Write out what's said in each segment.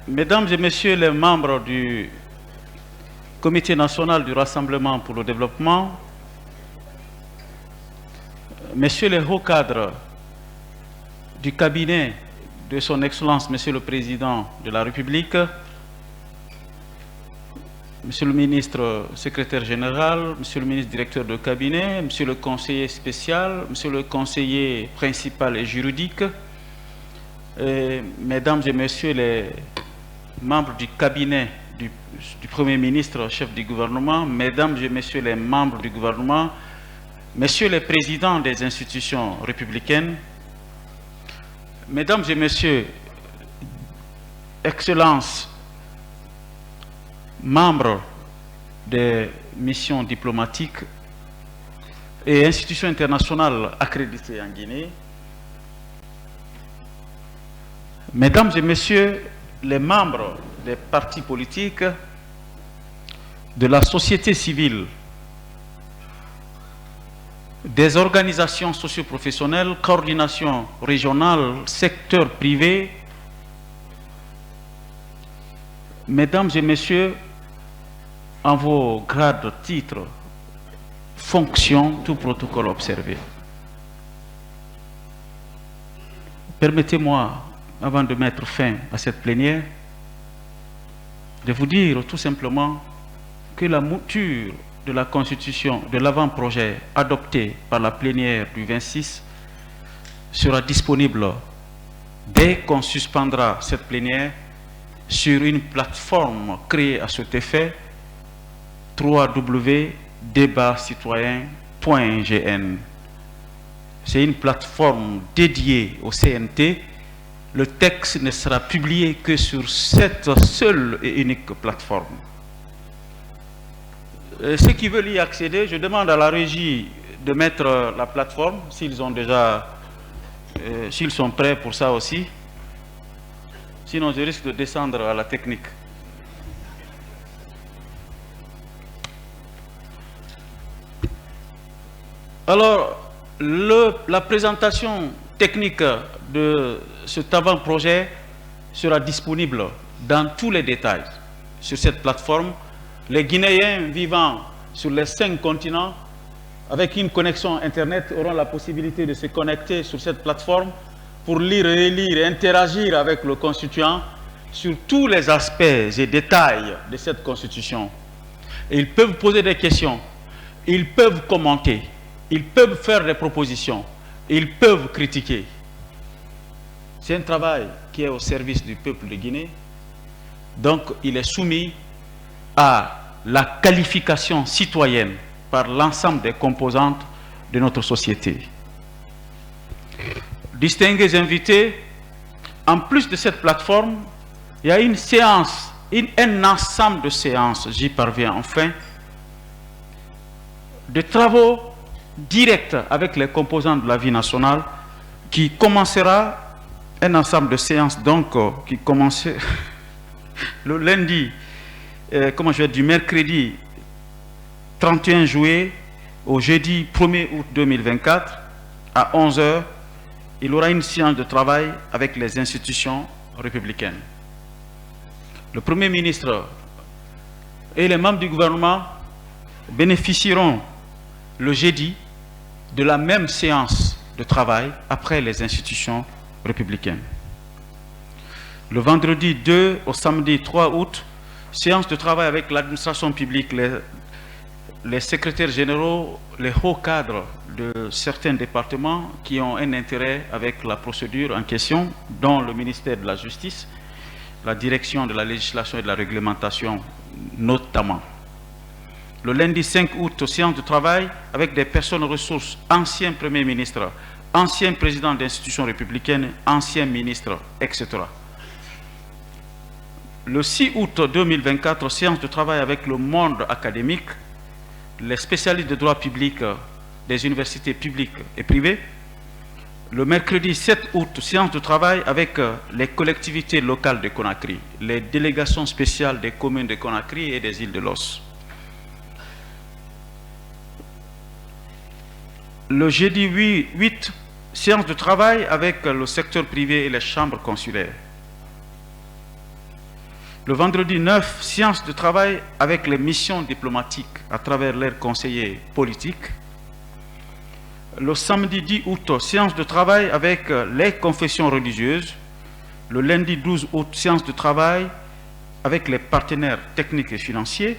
Mesdames et Messieurs les membres du Comité national du Rassemblement pour le développement, Messieurs les hauts cadres du cabinet de Son Excellence, Monsieur le Président de la République, Monsieur le ministre secrétaire général, Monsieur le ministre directeur de cabinet, Monsieur le conseiller spécial, Monsieur le conseiller principal et juridique, et Mesdames et Messieurs les membres du cabinet du Premier ministre, chef du gouvernement, Mesdames et Messieurs les membres du gouvernement, Messieurs les présidents des institutions républicaines, Mesdames et Messieurs, Excellences, membres des missions diplomatiques et institutions internationales accréditées en Guinée, Mesdames et Messieurs les membres des partis politiques, de la société civile, des organisations socio-professionnelles, coordination régionale, secteur privé, Mesdames et Messieurs, en vos grades, titres, fonctions, tout protocole observé. Permettez-moi, avant de mettre fin à cette plénière, de vous dire tout simplement que la mouture de la Constitution, de l'avant-projet adopté par la plénière du 26 sera disponible dès qu'on suspendra cette plénière sur une plateforme créée à cet effet, www.debatcitoyen.gn. C'est une plateforme dédiée au CNT. Le texte ne sera publié que sur cette seule et unique plateforme. Ceux qui veulent y accéder, je demande à la régie de mettre la plateforme, s'ils ont déjà, s'ils sont prêts pour ça aussi. Sinon, je risque de descendre à la technique. Alors, la présentation technique de cet avant-projet sera disponible dans tous les détails sur cette plateforme. Les Guinéens vivant sur les 5 continents avec une connexion Internet auront la possibilité de se connecter sur cette plateforme pour lire et relire et interagir avec le constituant sur tous les aspects et détails de cette constitution. Et ils peuvent poser des questions, ils peuvent commenter, ils peuvent faire des propositions, ils peuvent critiquer. C'est un travail qui est au service du peuple de Guinée. Donc, il est soumis à la qualification citoyenne par l'ensemble des composantes de notre société. Distingués invités, en plus de cette plateforme, il y a une séance, un ensemble de séances, j'y parviens enfin, de travaux directs avec les composants de la vie nationale qui commencera, un ensemble de séances donc qui commençait le lundi, du mercredi 31 juillet au jeudi 1er août 2024 à 11 h. Il y aura une séance de travail avec les institutions républicaines. Le Premier ministre et les membres du gouvernement bénéficieront le jeudi de la même séance de travail après les institutions républicaines. Le vendredi 2 au samedi 3 août, séance de travail avec l'administration publique, les secrétaires généraux, les hauts cadres de certains départements qui ont un intérêt avec la procédure en question, dont le ministère de la Justice, la direction de la législation et de la réglementation notamment. Le lundi 5 août, séance de travail avec des personnes ressources, anciens premiers ministres, anciens présidents d'institutions républicaines, anciens ministres, etc. Le 6 août 2024, séance de travail avec le monde académique, les spécialistes de droit public des universités publiques et privées. Le mercredi 7 août, séance de travail avec les collectivités locales de Conakry, les délégations spéciales des communes de Conakry et des îles de Los. Le jeudi 8, séance de travail avec le secteur privé et les chambres consulaires. Le vendredi 9, séance de travail avec les missions diplomatiques à travers leurs conseillers politiques. Le samedi 10 août, séance de travail avec les confessions religieuses. Le lundi 12 août, séance de travail avec les partenaires techniques et financiers.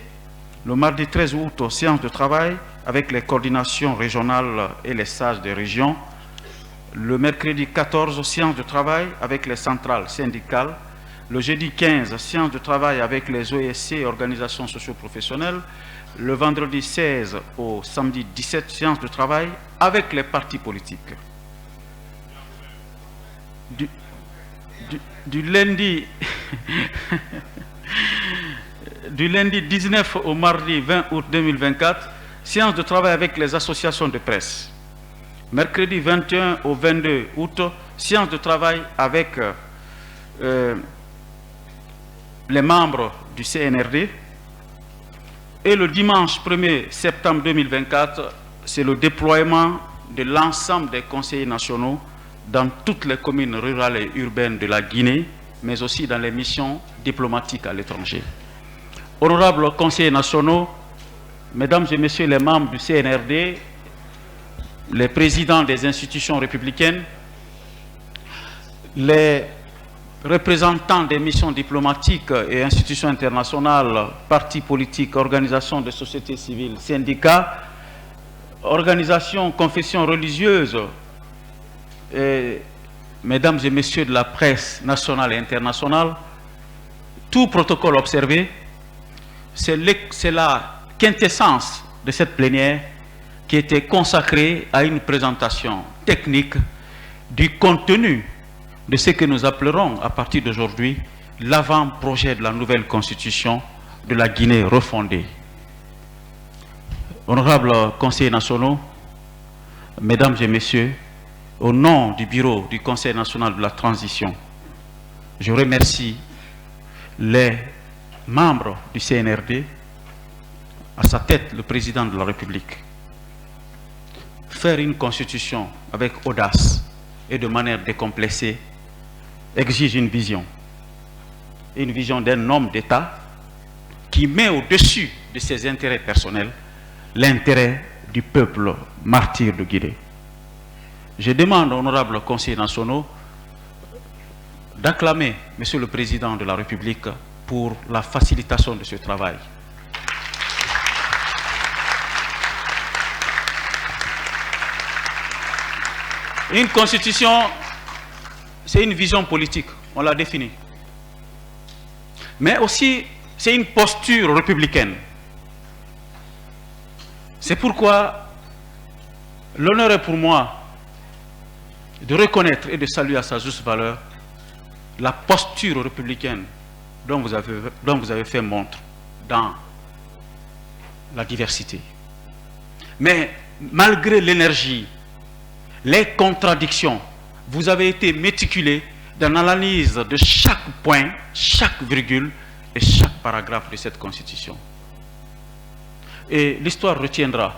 Le mardi 13 août, séance de travail avec les coordinations régionales et les sages des régions. Le mercredi 14, séance de travail avec les centrales syndicales. Le jeudi 15, séance de travail avec les OSC et organisations socio-professionnelles. Le vendredi 16 au samedi 17, séance de travail avec les partis politiques. Du lundi du lundi 19 au mardi 20 août 2024, séance de travail avec les associations de presse. Mercredi 21 au 22 août, séance de travail avec les membres du CNRD. Et le dimanche 1er septembre 2024, c'est le déploiement de l'ensemble des conseillers nationaux dans toutes les communes rurales et urbaines de la Guinée, mais aussi dans les missions diplomatiques à l'étranger. Honorables conseillers nationaux, mesdames et messieurs les membres du CNRD, les présidents des institutions républicaines, les représentants des missions diplomatiques et institutions internationales, partis politiques, organisations de société civile, syndicats, organisations, confessions religieuses, et mesdames et messieurs de la presse nationale et internationale, tout protocole observé, c'est la quintessence de cette plénière qui était consacrée à une présentation technique du contenu de ce que nous appellerons à partir d'aujourd'hui l'avant-projet de la nouvelle constitution de la Guinée refondée. Honorables conseillers nationaux, mesdames et messieurs, au nom du bureau du Conseil national de la transition, je remercie les membres du CNRD, à sa tête le président de la République. Faire une constitution avec audace et de manière décomplexée exige une vision d'un homme d'État qui met au-dessus de ses intérêts personnels l'intérêt du peuple martyr de Guinée. Je demande aux honorables conseillers nationaux d'acclamer Monsieur le Président de la République pour la facilitation de ce travail. Une constitution, c'est une vision politique, on l'a définie. Mais aussi, c'est une posture républicaine. C'est pourquoi l'honneur est pour moi de reconnaître et de saluer à sa juste valeur la posture républicaine dont vous avez fait montre dans la diversité. Mais malgré l'énergie, les contradictions, vous avez été méticulés dans l'analyse de chaque point, chaque virgule et chaque paragraphe de cette constitution. Et l'histoire retiendra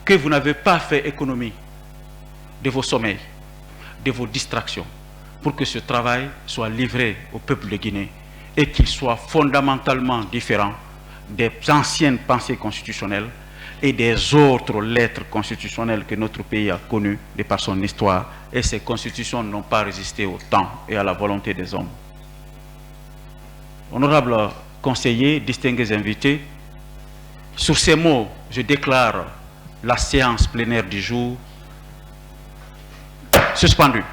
que vous n'avez pas fait économie de vos sommeils, de vos distractions, pour que ce travail soit livré au peuple de Guinée et qu'il soit fondamentalement différent des anciennes pensées constitutionnelles et des autres lettres constitutionnelles que notre pays a connues de par son histoire, et ces constitutions n'ont pas résisté au temps et à la volonté des hommes. Honorables conseillers, distingués invités, sur ces mots, je déclare la séance plénière du jour suspendue.